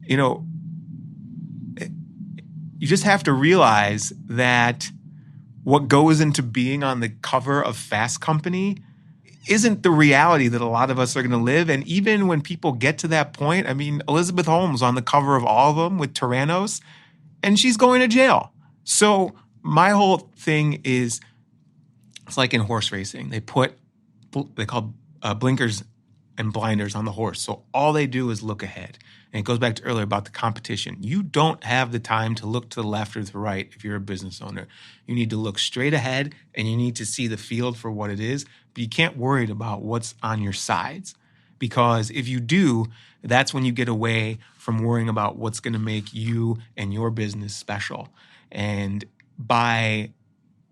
you know, you just have to realize that what goes into being on the cover of Fast Company isn't the reality that a lot of us are going to live. And even when people get to that point, I mean, Elizabeth Holmes on the cover of all of them with Tyrannos, and she's going to jail. So my whole thing is, it's like in horse racing. They call blinkers and blinders on the horse. So all they do is look ahead. And it goes back to earlier about the competition. You don't have the time to look to the left or to the right if you're a business owner. You need to look straight ahead and you need to see the field for what it is, but you can't worry about what's on your sides. Because if you do, that's when you get away from worrying about what's going to make you and your business special. And by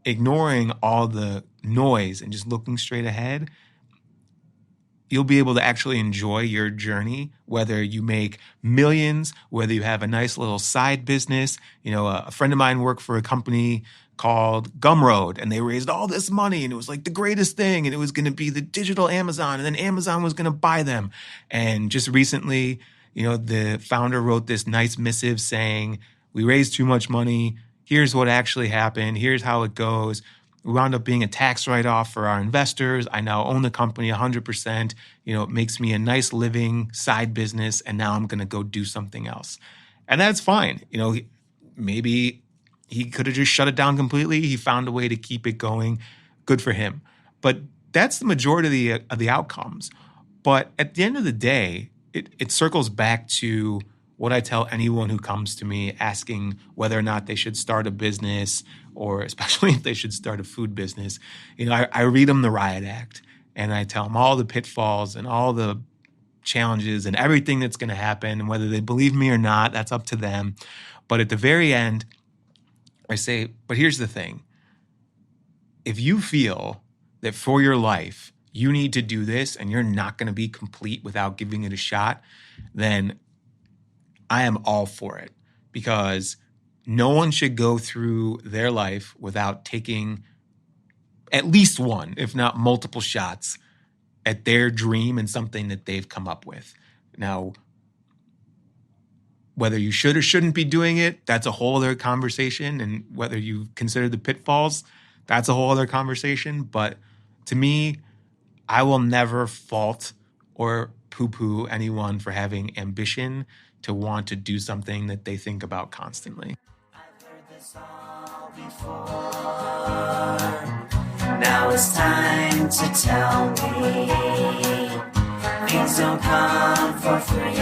ignoring all the noise and just looking straight ahead, you'll be able to actually enjoy your journey, whether you make millions, whether you have a nice little side business. You know, a friend of mine worked for a company called Gumroad, and they raised all this money, and it was like the greatest thing, and it was going to be the digital Amazon, and then Amazon was going to buy them. And just recently, you know, the founder wrote this nice missive saying, we raised too much money. Here's what actually happened. Here's how it goes. We wound up being a tax write-off for our investors. I now own the company 100%. You know, it makes me a nice living side business, and now I'm going to go do something else. And that's fine. You know, maybe he could have just shut it down completely. He found a way to keep it going. Good for him. But that's the majority of the outcomes. But at the end of the day, it circles back to what I tell anyone who comes to me asking whether or not they should start a business, or especially if they should start a food business. You know, I read them the Riot Act, and I tell them all the pitfalls and all the challenges and everything that's going to happen. And whether they believe me or not, that's up to them. But at the very end, I say, but here's the thing. If you feel that for your life, you need to do this and you're not going to be complete without giving it a shot, then I am all for it, because no one should go through their life without taking at least one, if not multiple shots at their dream and something that they've come up with. Now, whether you should or shouldn't be doing it, that's a whole other conversation. And whether you consider the pitfalls, that's a whole other conversation. But to me, I will never fault or poo-poo anyone for having ambition to want to do something that they think about constantly. I've heard this all before. Now it's time to tell me things don't come for free.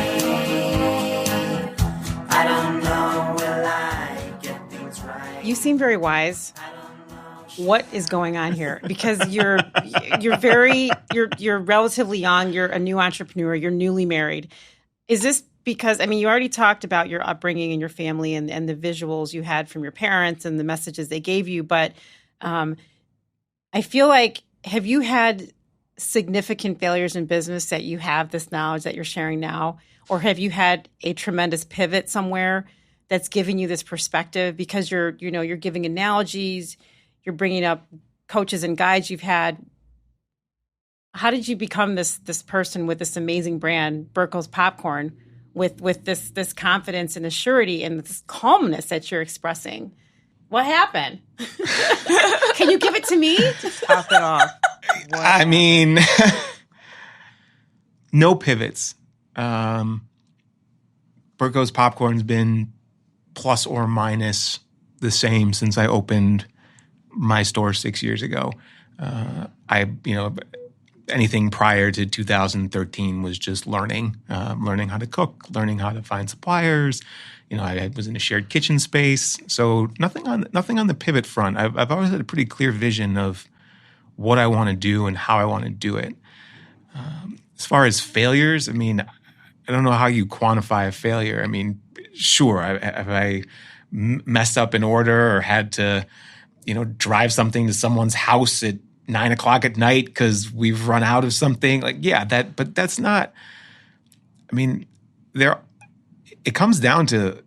I don't know, will I get things right? You seem very wise. What is going on here? Because you're relatively young. You're a new entrepreneur. You're newly married. Is this because, I mean, you already talked about your upbringing and your family and the visuals you had from your parents and the messages they gave you. But I feel like, have you had significant failures in business that you have this knowledge that you're sharing now? Or have you had a tremendous pivot somewhere that's giving you this perspective? Because you're giving analogies, you're bringing up coaches and guides you've had. How did you become this person with this amazing brand, Berco's Popcorn, with this confidence and assurity and this calmness that you're expressing? What happened? Can you give it to me? Top it off. I mean, no pivots. Berco's Popcorn's been plus or minus the same since I opened my store 6 years ago. Anything prior to 2013 was just learning how to cook, learning how to find suppliers. I was in a shared kitchen space, so nothing on the pivot front. I've always had a pretty clear vision of what I want to do and how I want to do it. As far as failures, I mean, I don't know how you quantify a failure. I mean, sure, have I messed up an order or had to drive something to someone's house at 9 o'clock at night because we've run out of something? But that's not, I mean, it comes down to,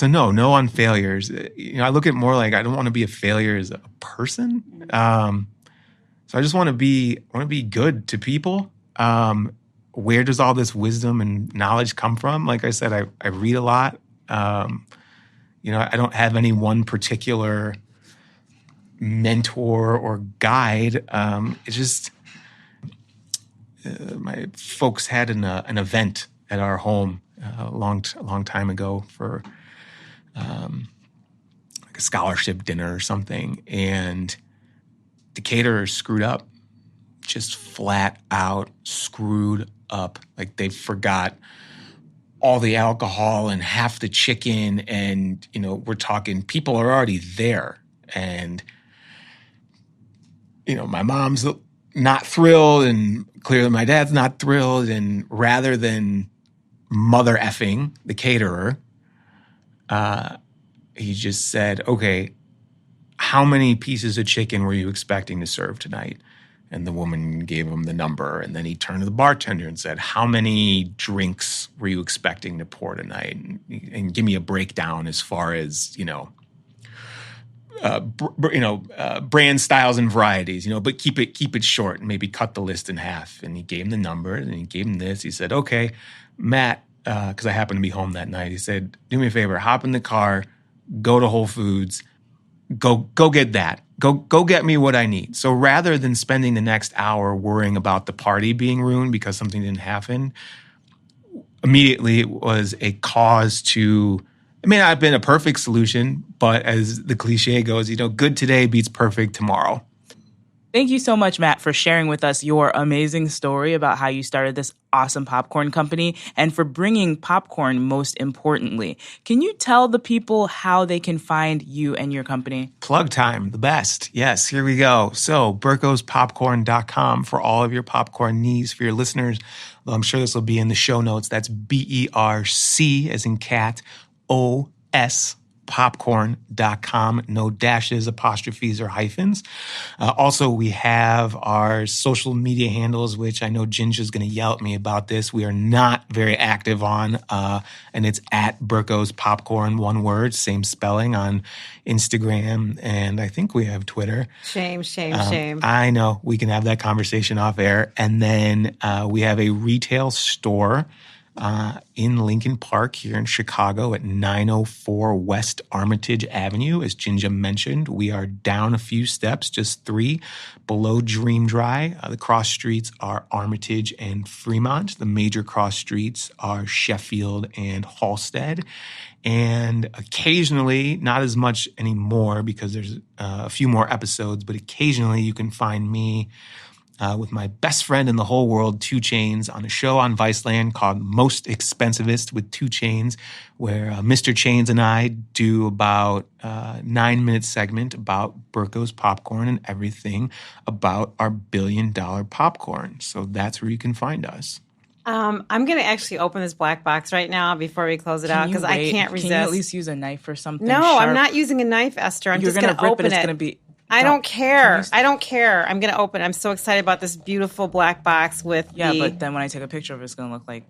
no on failures. I look at it more like I don't want to be a failure as a person. So I just want to be good to people. Where does all this wisdom and knowledge come from? Like I said, I read a lot. I don't have any one particular mentor or guide. It's just my folks had an event at our home a long time ago for like a scholarship dinner or something, and the caterer screwed up, just flat out screwed up. Like they forgot all the alcohol and half the chicken, and we're talking people are already there, and my mom's not thrilled, and clearly my dad's not thrilled, and rather than mother effing the caterer, he just said, okay, how many pieces of chicken were you expecting to serve tonight? And the woman gave him the number. And then he turned to the bartender and said, how many drinks were you expecting to pour tonight? And give me a breakdown as far as, brand styles and varieties, but keep it short and maybe cut the list in half. And he gave him the number and he gave him this. He said, okay, Matt, because I happened to be home that night, he said, do me a favor, hop in the car, go to Whole Foods, go get that. Go get me what I need. So rather than spending the next hour worrying about the party being ruined because something didn't happen, immediately it was a cause to, it may not have been a perfect solution, but as the cliche goes, good today beats perfect tomorrow. Thank you so much, Matt, for sharing with us your amazing story about how you started this awesome popcorn company and for bringing popcorn most importantly. Can you tell the people how they can find you and your company? Plug time, the best. Yes, here we go. So bercospopcorn.com for all of your popcorn needs for your listeners. Well, I'm sure this will be in the show notes. That's BERC as in cat, OS popcorn.com. No dashes, apostrophes, or hyphens. Also, we have our social media handles, which I know JinJa is going to yell at me about this. We are not very active on, and it's at Berco's Popcorn, one word, same spelling, on Instagram, and I think we have Twitter. Shame. I know. We can have that conversation off air. And then we have a retail store in Lincoln Park here in Chicago at 904 West Armitage Avenue. As JinJa mentioned, we are down a few steps, just 3 below Dream Dry. The cross streets are Armitage and Fremont. The major cross streets are Sheffield and Halstead. And occasionally, not as much anymore because there's a few more episodes, but occasionally you can find me with my best friend in the whole world, 2 Chainz, on a show on Viceland called Most Expensivest with 2 Chainz, where Mr. Chainz and I do about a 9-minute segment about Berco's popcorn and everything about our $1 billion popcorn. So that's where you can find us. I'm going to actually open this black box right now before we close it out because I can't resist. Can you at least use a knife or something? No, sharp? I'm not using a knife, Esther. I'm just going to open it. It's going to be... I don't care. I don't care. I'm going to open it. I'm so excited about this beautiful black box with but then when I take a picture of it, it's going to look like...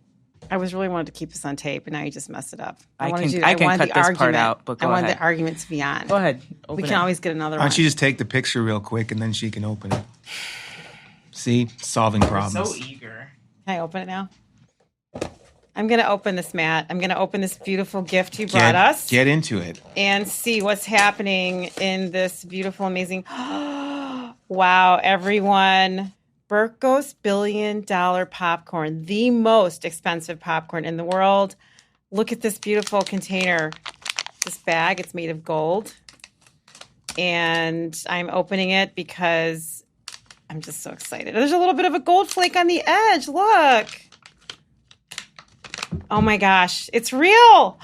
I was really wanted to keep this on tape, and now you just messed it up. I can cut this part out, but go ahead. I wanted the argument to be on. Go ahead. We can always get another one. Why don't you just take the picture real quick, and then she can open it. See? Solving problems. So eager. Can I open it now? I'm going to open this, Matt. I'm going to open this beautiful gift you brought us. Get into it. And see what's happening in this beautiful, amazing... Wow, everyone. Berco's $1 billion popcorn, the most expensive popcorn in the world. Look at this beautiful container. This bag, it's made of gold. And I'm opening it because I'm just so excited. There's a little bit of a gold flake on the edge. Look. Oh my gosh, it's real.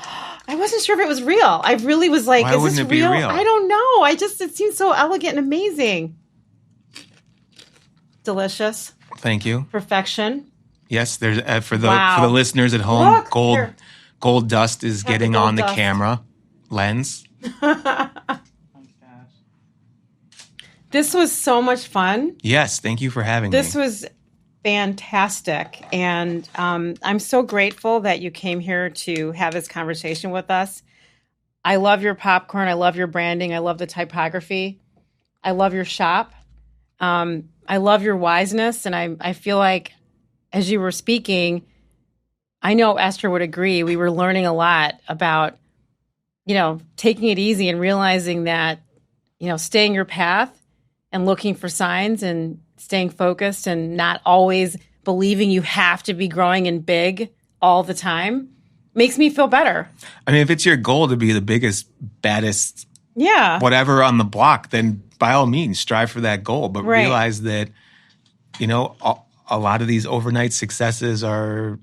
I wasn't sure if it was real. I really was like, why is this wouldn't it be real? I don't know. It seems so elegant and amazing. Delicious. Thank you. Perfection. Yes, there's for the listeners at home, Look, gold dust is getting on the dust. camera lens. This was so much fun. Yes, thank you for having me. This was fantastic. And I'm so grateful that you came here to have this conversation with us. I love your popcorn. I love your branding. I love the typography. I love your shop. I love your wiseness. And I feel like as you were speaking, I know Esther would agree. We were learning a lot about, taking it easy and realizing that, staying your path and looking for signs and staying focused and not always believing you have to be growing and big all the time makes me feel better. I mean, if it's your goal to be the biggest, baddest, whatever on the block, then by all means, strive for that goal. But realize that, a lot of these overnight successes are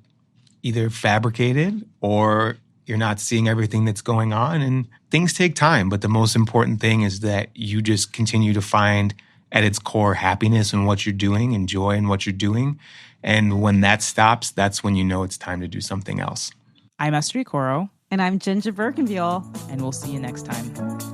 either fabricated or you're not seeing everything that's going on. And things take time. But the most important thing is that you just continue to find at its core happiness in what you're doing and joy in what you're doing. And when that stops, that's when you know it's time to do something else. I'm Esther Ikoro. And I'm JinJa Birkenbeuel. And we'll see you next time.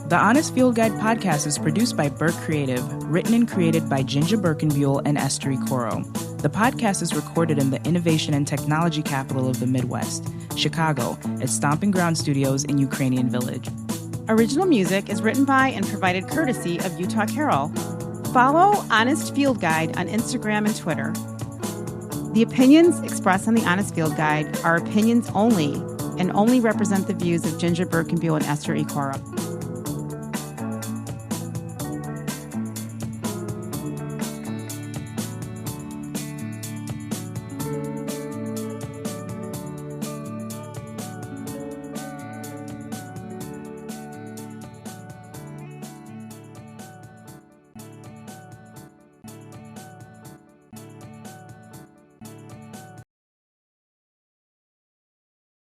The Honest Field Guide podcast is produced by Birk Creative, written and created by JinJa Birkenbeuel and Esther Ikoro. The podcast is recorded in the innovation and technology capital of the Midwest, Chicago, at Stomping Ground Studios in Ukrainian Village. Original music is written by and provided courtesy of Utah Carol. Follow Honest Field Guide on Instagram and Twitter. The opinions expressed on the Honest Field Guide are opinions only and only represent the views of JinJa Birkenbeuel and Esther Ikoro.